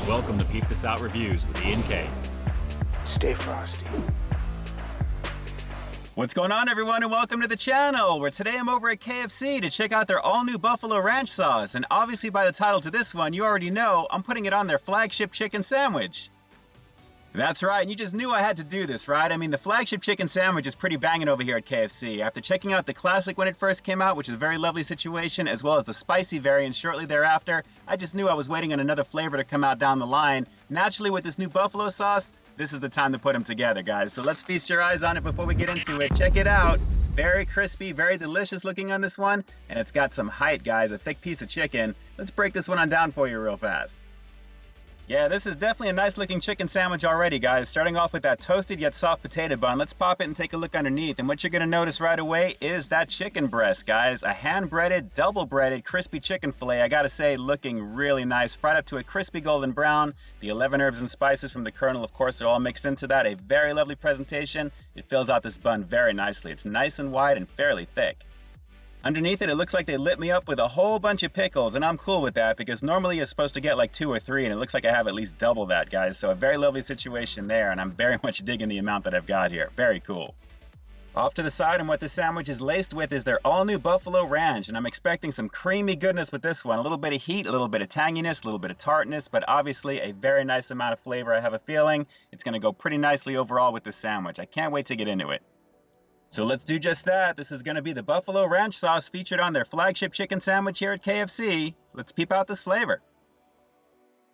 Welcome to Peep This Out Reviews with Ian K. Stay frosty. What's going on, everyone, and welcome to the channel, where today I'm over at KFC to check out their all-new Buffalo Ranch sauce. And obviously by the title to this one, you already know I'm putting it on their flagship chicken sandwich. That's right, and you just knew I had to do this, right? I mean, the flagship chicken sandwich is pretty banging over here at KFC. After checking out the classic when it first came out, which is a very lovely situation, as well as the spicy variant shortly thereafter, I just knew I was waiting on another flavor to come out down the line. Naturally, with this new buffalo sauce, this is the time to put them together, guys. So let's feast your eyes on it before we get into it. Check it out. Very crispy, very delicious looking on this one, and it's got some height, guys, a thick piece of chicken. Let's break this one on down for you real fast. Yeah, this is definitely a nice looking chicken sandwich already, guys. Starting off with that toasted yet soft potato bun. Let's pop it and take a look underneath. And what you're gonna notice right away is that chicken breast, guys. A hand-breaded, double-breaded, crispy chicken fillet. I gotta say, looking really nice. Fried up to a crispy golden brown. The 11 herbs and spices from the kernel, of course, are all mixed into that. A very lovely presentation. It fills out this bun very nicely. It's nice and wide and fairly thick. Underneath it, it looks like they lit me up with a whole bunch of pickles, and I'm cool with that because normally you're supposed to get like 2 or 3, and it looks like I have at least double that, guys. So a very lovely situation there, and I'm very much digging the amount that I've got here. Very cool. Off to the side, and what this sandwich is laced with is their all-new Buffalo Ranch, and I'm expecting some creamy goodness with this one. A little bit of heat, a little bit of tanginess, a little bit of tartness, but obviously a very nice amount of flavor. I have a feeling it's going to go pretty nicely overall with this sandwich. I can't wait to get into it. So let's do just that. This is going to be the Buffalo Ranch sauce featured on their flagship chicken sandwich here at KFC. Let's peep out this flavor.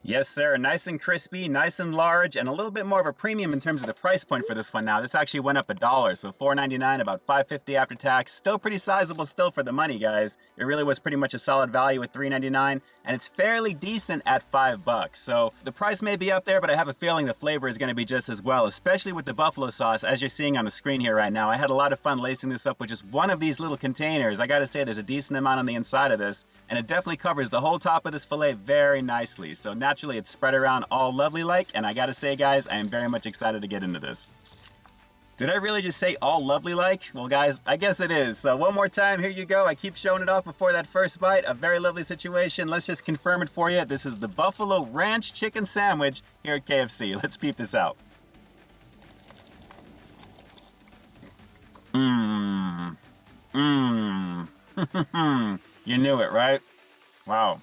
Yes, sir. Nice and crispy, nice and large, and a little bit more of a premium in terms of the price point for this one now. This actually went up $1, so $4.99, about $5.50 after tax. Still pretty sizable still for the money, guys. It really was pretty much a solid value at $3.99, and it's fairly decent at $5. So the price may be up there, but I have a feeling the flavor is going to be just as well, especially with the buffalo sauce, as you're seeing on the screen here right now. I had a lot of fun lacing this up with just one of these little containers. I gotta say, there's a decent amount on the inside of this, and it definitely covers the whole top of this fillet very nicely. So naturally, it's spread around all lovely-like, and I gotta say, guys, I am very much excited to get into this. Did I really just say all lovely-like? Well, guys, I guess it is. So one more time, here you go. I keep showing it off before that first bite. A very lovely situation. Let's just confirm it for you. This is the Buffalo Ranch chicken sandwich here at KFC. Let's peep this out. You knew it, right? Wow.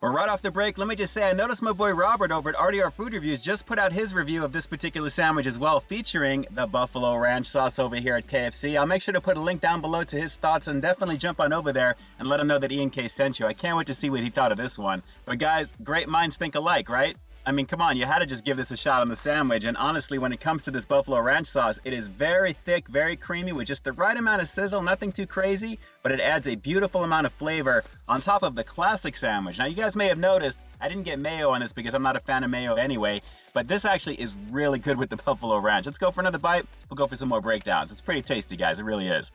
Well, right off the break, let me just say I noticed my boy Robert over at RDR Food Reviews just put out his review of this particular sandwich as well, featuring the Buffalo Ranch sauce over here at KFC. I'll make sure to put a link down below to his thoughts, and definitely jump on over there and let him know that Ian K sent you. I can't wait to see what he thought of this one. But guys, great minds think alike, right? I mean, come on, you had to just give this a shot on the sandwich. And honestly, when it comes to this Buffalo Ranch sauce, it is very thick, very creamy with just the right amount of sizzle, nothing too crazy, but it adds a beautiful amount of flavor on top of the classic sandwich. Now, you guys may have noticed, I didn't get mayo on this because I'm not a fan of mayo anyway, but this actually is really good with the Buffalo Ranch. Let's go for another bite. We'll go for some more breakdowns. It's pretty tasty, guys. It really is.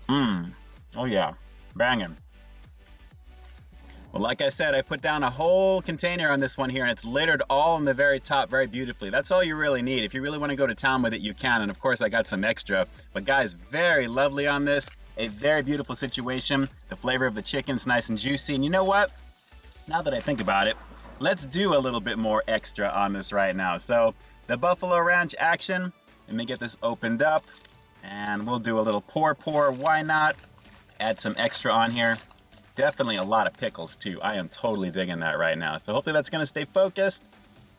Oh yeah, banging. Well, like I said, I put down a whole container on this one here, and it's littered all in the very top very beautifully. That's all you really need. If you really want to go to town with it, you can. And of course, I got some extra. But guys, very lovely on this. A very beautiful situation. The flavor of the chicken's nice and juicy. And you know what? Now that I think about it, let's do a little bit more extra on this right now. So the Buffalo Ranch action. Let me get this opened up, and we'll do a little pour. Why not? Add some extra on here. Definitely a lot of pickles too. I am totally digging that right now. So hopefully that's gonna stay focused.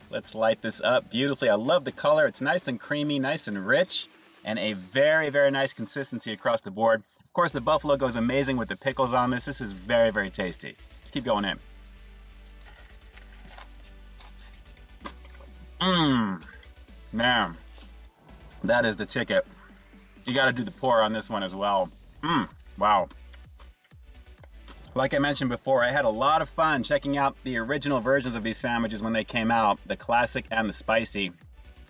Let's light this up beautifully. I love the color. It's nice and creamy, nice and rich, and a very, very nice consistency across the board. Of course, the buffalo goes amazing with the pickles on this. This is very, very tasty. Let's keep going in. Man, that is the ticket. You gotta do the pour on this one as well. Wow. Like I mentioned before, I had a lot of fun checking out the original versions of these sandwiches when they came out, the classic and the spicy.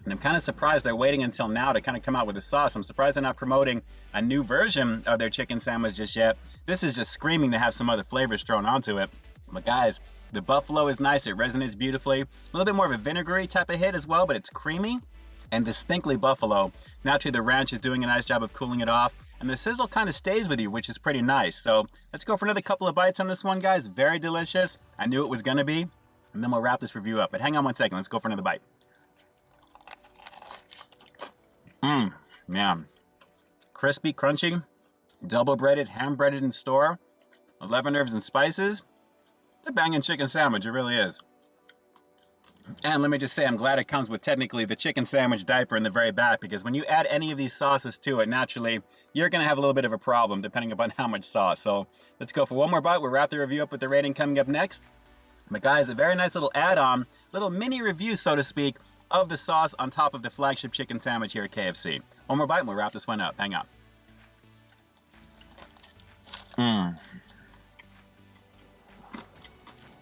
And I'm kind of surprised they're waiting until now to kind of come out with a sauce. I'm surprised they're not promoting a new version of their chicken sandwich just yet. This is just screaming to have some other flavors thrown onto it. But guys, the buffalo is nice. It resonates beautifully. A little bit more of a vinegary type of hit as well, but it's creamy and distinctly buffalo. Naturally, the ranch is doing a nice job of cooling it off. and the sizzle kind of stays with you, which is pretty nice. So let's go for another couple of bites on this one, guys. Very delicious. I knew it was gonna be, and then we'll wrap this review up. But hang on one second, let's go for another bite. Man. Crispy, crunchy, double breaded, ham breaded in store, 11 herbs and spices. It's a banging chicken sandwich, it really is. And let me just say, I'm glad it comes with technically the chicken sandwich diaper in the very back, because when you add any of these sauces to it, naturally, you're gonna have a little bit of a problem depending upon how much sauce. So let's go for one more bite. We'll wrap the review up with the rating coming up next. But guys, a very nice little add-on, little mini review, so to speak, of the sauce on top of the flagship chicken sandwich here at KFC. One more bite and we'll wrap this one up. Hang on.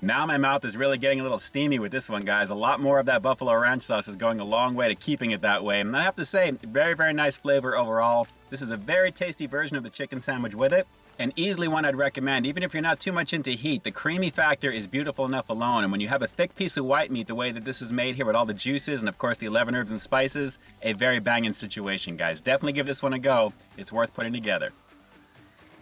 Now my mouth is really getting a little steamy with this one, guys. A lot more of that buffalo ranch sauce is going a long way to keeping it that way. And I have to say, very, very nice flavor overall. This is a very tasty version of the chicken sandwich with it, and easily one I'd recommend. Even if you're not too much into heat, the creamy factor is beautiful enough alone. And when you have a thick piece of white meat the way that this is made here with all the juices and of course the 11 herbs and spices, a very banging situation, guys. Definitely give this one a go. It's worth putting together.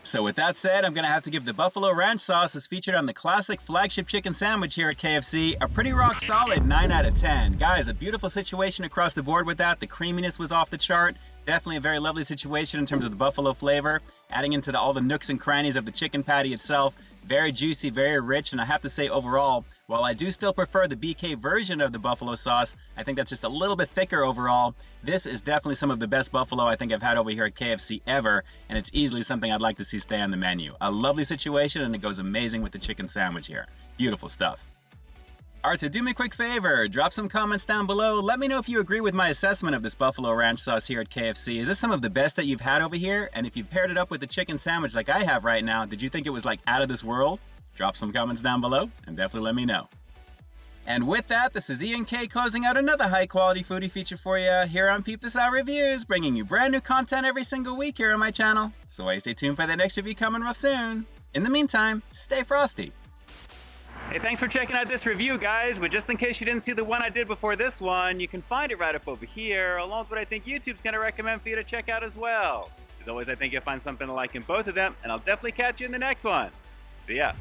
So with that said, I'm gonna have to give the buffalo ranch sauce as featured on the classic flagship chicken sandwich here at KFC a pretty rock solid 9 out of 10. Guys, a beautiful situation across the board with that. The creaminess was off the chart. Definitely a very lovely situation in terms of the buffalo flavor, adding into all the nooks and crannies of the chicken patty itself. Very juicy, very rich, and I have to say overall, while I do still prefer the BK version of the buffalo sauce, I think that's just a little bit thicker overall. This is definitely some of the best buffalo I think I've had over here at KFC ever, and it's easily something I'd like to see stay on the menu. A lovely situation, and it goes amazing with the chicken sandwich here. Beautiful stuff. Alright, so do me a quick favor, drop some comments down below. Let me know if you agree with my assessment of this buffalo ranch sauce here at KFC. Is this some of the best that you've had over here? And if you've paired it up with the chicken sandwich like I have right now, did you think it was like out of this world? Drop some comments down below and definitely let me know. And with that, this is Ian K closing out another high quality foodie feature for you here on Peep This Out Reviews, bringing you brand new content every single week here on my channel. So stay tuned for the next review coming real soon. In the meantime, stay frosty. Hey, thanks for checking out this review, guys. But just in case you didn't see the one I did before this one, you can find it right up over here, along with what I think YouTube's going to recommend for you to check out as well. As always, I think you'll find something to like in both of them, and I'll definitely catch you in the next one. See ya.